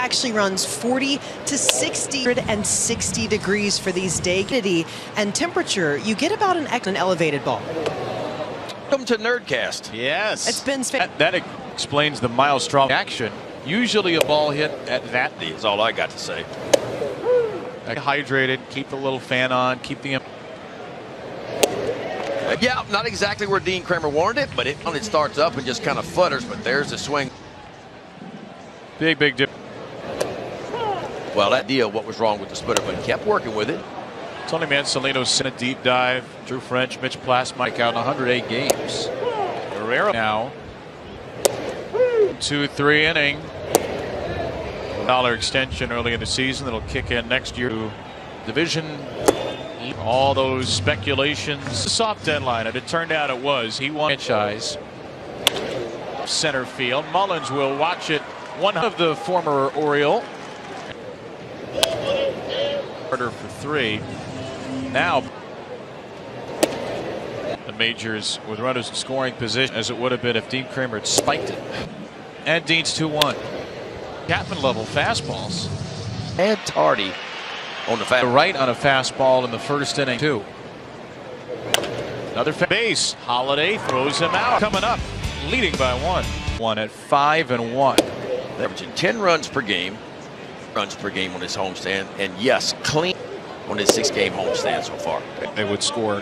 actually runs 40 to 60 degrees for these days. And temperature, you get about an elevated ball. Welcome to Nerdcast. Yes. It's been that explains the mile strong action. Usually a ball hit at that is all I got to say. Hydrated, keep the little fan on, keep the... Yeah, not exactly where Dean Kramer wanted it, but it starts up and just kind of flutters, but there's the swing. Big dip. Well, that deal, what was wrong with the splitter, but he kept working with it. Tony Mansolino sent a deep dive. Drew French, Mitch Plasmike out in 108 games. Guerrero now. 2-3 inning. $1 extension early in the season that'll kick in next year. Division. All those speculations. Soft deadline, and it turned out it was. He won franchise. Center field. Mullins will watch it. One of the former Oriole. Order for 3. Now the majors with runners in scoring position as it would have been if Dean Kramer had spiked it. And Dean's 2-1. Chapman level fastballs. And Tardy on the fastball. Right on a fastball in the first inning too. Another base. Holiday throws him out. Coming up, leading by 1 at 5-1. Averaging 10 runs per game. Runs per game on his homestand, and yes, clean on his 6-game homestand so far. They would score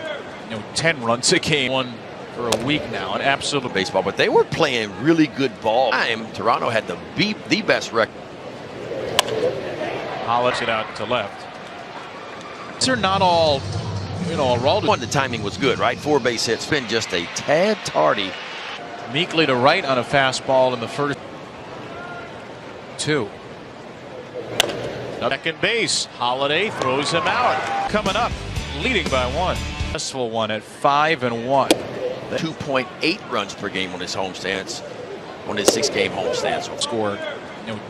10 runs a game. One for a week now, an absolute baseball, but they were playing really good ball. Toronto had the best record. Hollits it out to left. They're not all, Araldo. The timing was good, right? 4 base hits. Been just a tad tardy. Meekly to right on a fastball in the first 2. Second base. Holiday throws him out. Coming up, leading by 1. Successful one at 5-1. 2.8 runs per game on his homestands. On his 6-game homestands. Scored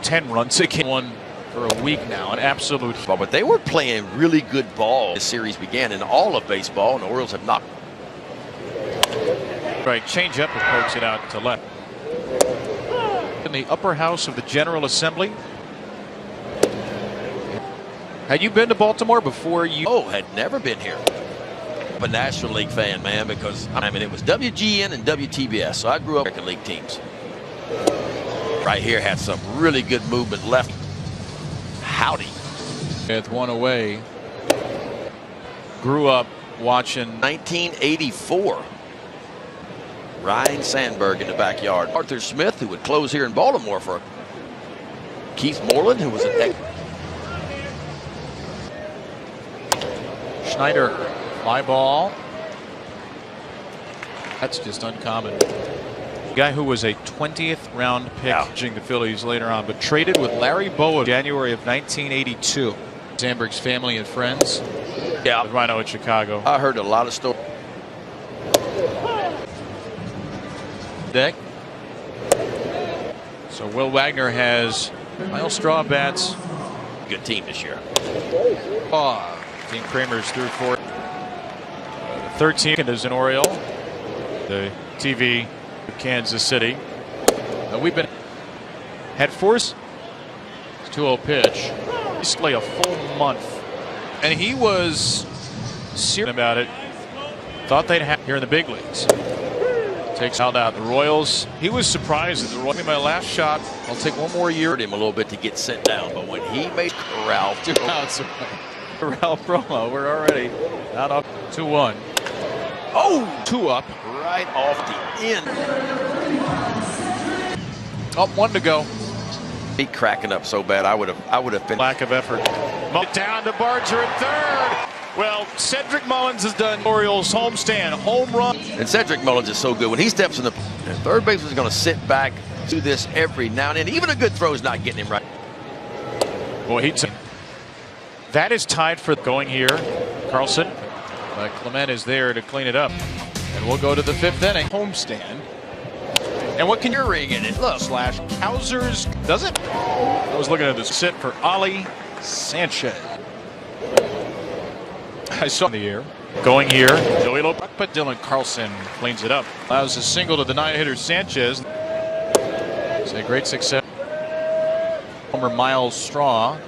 10 runs a game. One for a week now. An absolute. But they were playing really good ball. This series began in all of baseball, and the Orioles have not. Right, change up and pokes it out to left. In the upper house of the General Assembly. Had you been to Baltimore before you? Oh, had never been here. I'm a National League fan, man, because it was WGN and WTBS, so I grew up American League teams. Right here had some really good movement left. Howdy. With 1 away. Grew up watching 1984. Ryan Sandberg in the backyard. Arthur Smith, who would close here in Baltimore for Keith Moreland, who was an Schneider, fly ball. That's just uncommon. Guy who was a 20th round pick, pitching the Phillies later on, but traded with Larry Bowa in January of 1982. Sandberg's family and friends. Yeah, with Rhino in Chicago. I heard a lot of stories. Deck. So Will Wagner has Miles Straw bats. Good team this year. Dean Kramer's through for 13 is an Oriole. The TV of Kansas City. We've been had force. It's 2-0 pitch. Basically a full month, and he was serious about it. Thought they'd have here in the big leagues. Takes out the Royals. He was surprised at the Royals. My last shot. I'll take one more year. Hurt him a little bit to get sent down, but when he made corral, corral promo, we're already out up 2-1. Oh, 2 up, right off the end. Up 1 to go. He cracking up so bad. I would have been lack of effort. Down to Barger at third. Well, Cedric Mullins has done Orioles homestand, home run. And Cedric Mullins is so good. When he steps in the third base, is going to sit back, do this every now and then. Even a good throw is not getting him right. Boy, that is tied for going here. Carlson. Clement is there to clean it up. And we'll go to the 5th inning. Homestand. And what can you ring in it? Look. Slash Kausers. Does it? I was looking at this sit for Ali Sanchez. I saw in the air. Going here. Joey Lopez, but Dylan Carlson cleans it up. Allows a single to the 9-hitter Sanchez. It's a great success. Home former Miles Straw.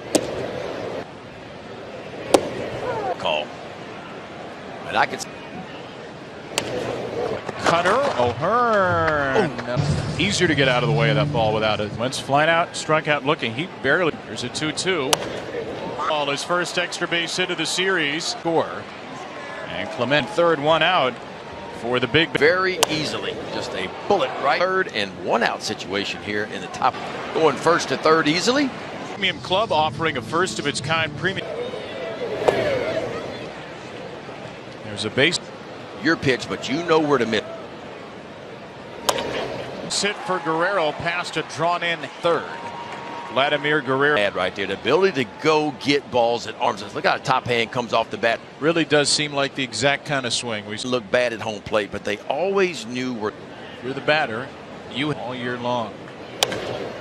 Call. And I could. Cutter, O'Hearn. Easier to get out of the way of that ball without it. Wentz flying out, struck out looking. He barely. There's a 2-2. Ball, his first extra base hit of the series. Score. And Clement, third, one out for the big. Very easily. Just a bullet right. Third and one out situation here in the top. Going first to third easily. Premium club offering a first of its kind premium. There's a base. Your pitch, but you know where to miss. Sit for Guerrero, past a drawn in third. Vladimir Guerrero. Right there, the ability to go get balls at arms. Look how the top hand comes off the bat. Really does seem like the exact kind of swing. We look bad at home plate, but they always knew where. You're the batter. You all year long.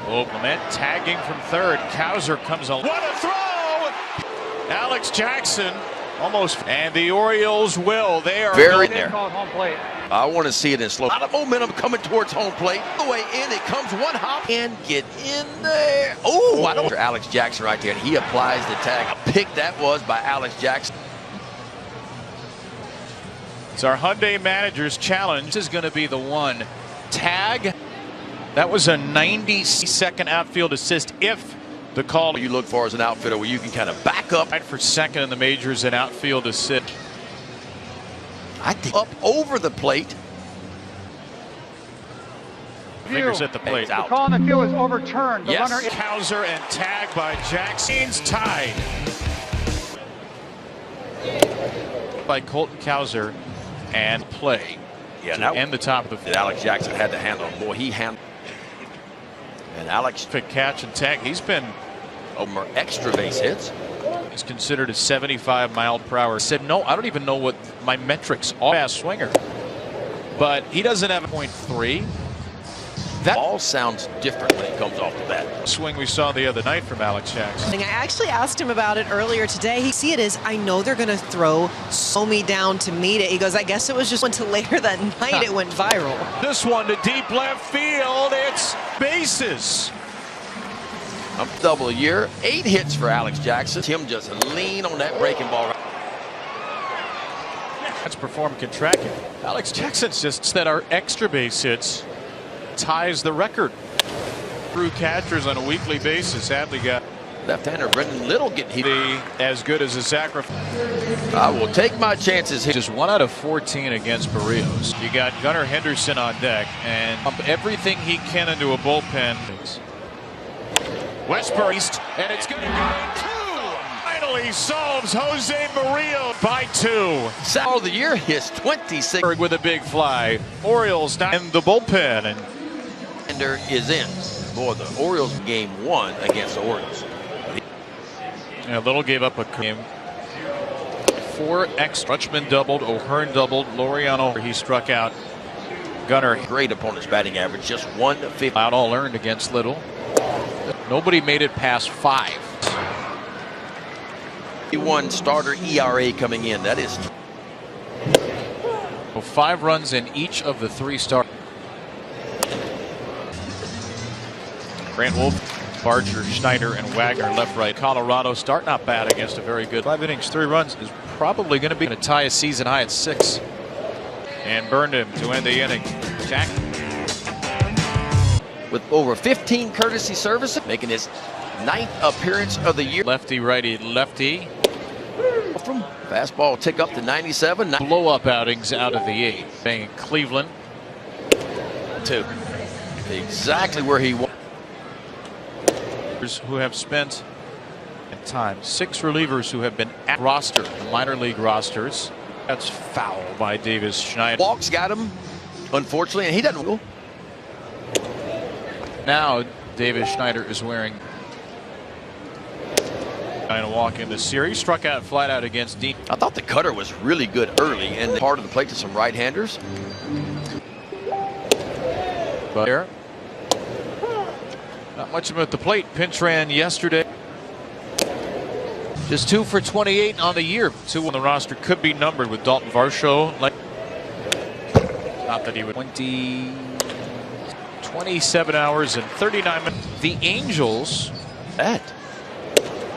Oh, Clement tagging from third. Cowser comes on. What a throw! Alex Jackson almost. And the Orioles will. They are very there. Home plate. I want to see it in slow. A lot of momentum coming towards home plate. The way in, it comes one hop and get in there. Oh, I don't. Alex Jackson right there, and he applies the tag. A pick that was by Alex Jackson. It's our Hyundai Manager's Challenge. This is going to be the one. Tag. That was a 90-second outfield assist. If the call you look for as an outfielder, where you can kind of back up. Right for second in the majors, an outfield assist. I think up over the plate. Fingers at the plate. The call on the field is overturned. The yes. runner. Cowser and tag by Jackson's tied. By Colton Cowser and play. Yeah, now and the top of the field. Alex Jackson had to handle. Boy, he handled. And Alex fit catch and tag. He's been over extra base hits. He's considered a 75 mile per hour. Said no, I don't even know what my metrics are. Fast swinger, but he doesn't have a .3. That ball sounds different when it comes off the bat. Swing we saw the other night from Alex Jackson. I actually asked him about it earlier today. He see it as, I know they're going to throw me down to meet it. He goes, I guess it was just until later that night it went viral. This one to deep left field. It's bases. Double a year, 8 hits for Alex Jackson. Tim just lean on that breaking ball. That's performed contracting. Alex Jackson's just that our extra base hits ties the record. Through catchers on a weekly basis. Sadly got left-hander Brendan Little getting hit. As good as a sacrifice. I will take my chances here. Just 1 out of 14 against Barrios. You got Gunnar Henderson on deck and pump everything he can into a bullpen. Westbury, and it's going to go 2. Finally solves Jose Murillo by 2. All of the year, his 26. With a big fly. Orioles in the bullpen. And Ender is in. Boy, the Orioles game 1 against the Orioles. Yeah, Little gave up a game. 4 extra. Rutschman doubled, O'Hearn doubled, Laureano he struck out. Gunnar. Great opponent's batting average, just 150. Out all earned against Little. Nobody made it past 5. 1 starter ERA coming in. That is 5 runs in each of the 3 starters. Grant Wolf, Barger, Schneider, and Wagner left right. Colorado start not bad against a very good 5 innings, 3 runs is probably going to tie a season high at 6. And burned him to end the inning. Jack. With over 15 courtesy services, making his 9th appearance of the year. Lefty, righty, lefty. From fastball tick up to 97. Blow up outings out of the 8. Playing Cleveland. 2. Exactly where he was. Who have spent time. 6 relievers who have been at roster, minor league rosters. That's foul by Davis Schneider. Walks got him, unfortunately, and he doesn't go. Now Davis Schneider is wearing a walk in the series. Struck out flat out against Dean. I thought the cutter was really good early and part of the plate to some right-handers. But there, not much of him at the plate. Pinch ran yesterday. Just 2 for 28 on the year. 2 on the roster could be numbered with Dalton Varsho. Not that he would. 27 hours and 39 minutes. The Angels That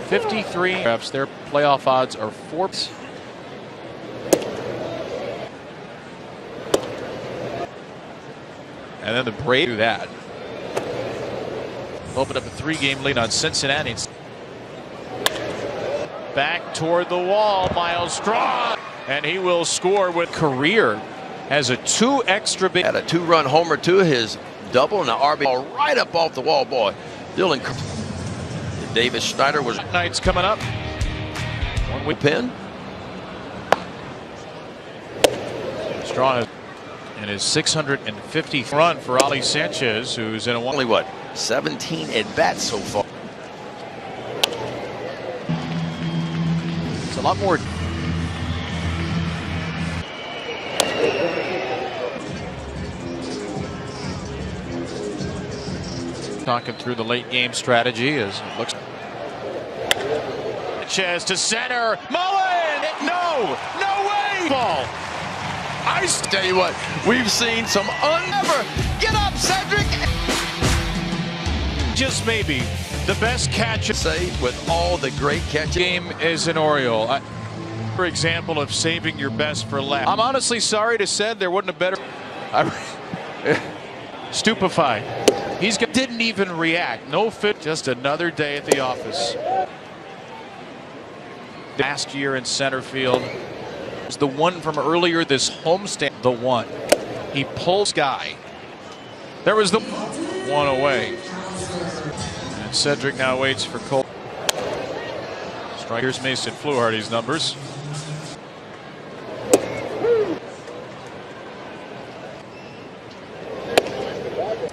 53. Their playoff odds are 4. And then the Braves do that. Open up a 3-game lead on Cincinnati. Back toward the wall, Miles Straw, and he will score with career. Has a 2 extra base. had a 2-run homer to his double and an RBI right up off the wall, boy. Dylan Davis Schneider was Night's coming up. one with pin. Straw and his 650th run for Ali Sanchez, who's in a Only what, 17 at bats so far. It's a lot more. Talking through the late game strategy as it looks. Sanchez to center. Mullen! No! No way! Ball. I tell you what, we've seen some never get up, Cedric. Just maybe the best catch. Say with all the great catches. Game is an Oriole. For example of saving your best for last. I'm honestly sorry to say there wasn't a better. Stupefied. Didn't even react. No fit. Just another day at the office. Last year in center field. Was the one from earlier this homestand. The one. He pulls guy. There was the one away. And Cedric now waits for Cole. Here's Mason Fluharty's numbers.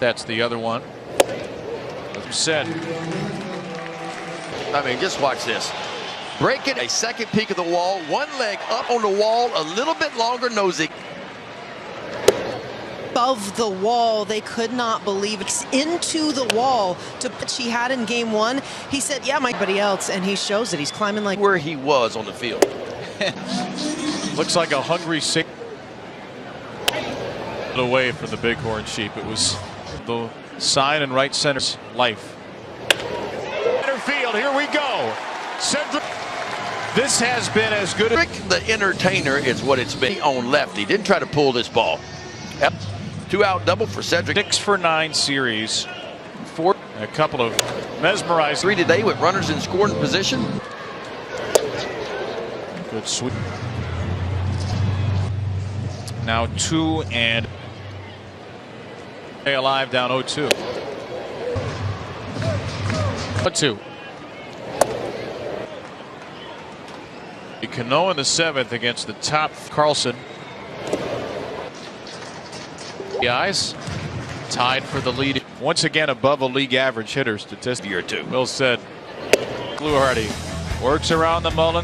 That's the other one. As we said. I mean, just watch this. Break it, a second peek of the wall, one leg up on the wall, a little bit longer nosing. Above the wall, they could not believe it's into the wall to pitch he had in game 1. He said, yeah, everybody else, and he shows it. He's climbing like Where he was on the field. Looks like a hungry sick away from the Bighorn Sheep. It was the sign in right center's life. Center field, here we go. Cedric. This has been as good as The entertainer is what it's been on lefty. Didn't try to pull this ball. Yep. 2-out double for Cedric. 6 for 9 series. 4. A couple of mesmerizing. 3 today with runners in scoring position. Good sweep. Now 2 and stay alive down 0-2. 2. Cano in the 7th against the top Carlson. The eyes tied for the lead. Once again above a league average hitter statistic. Year 2. Will said. Fluharty works around the Mullen.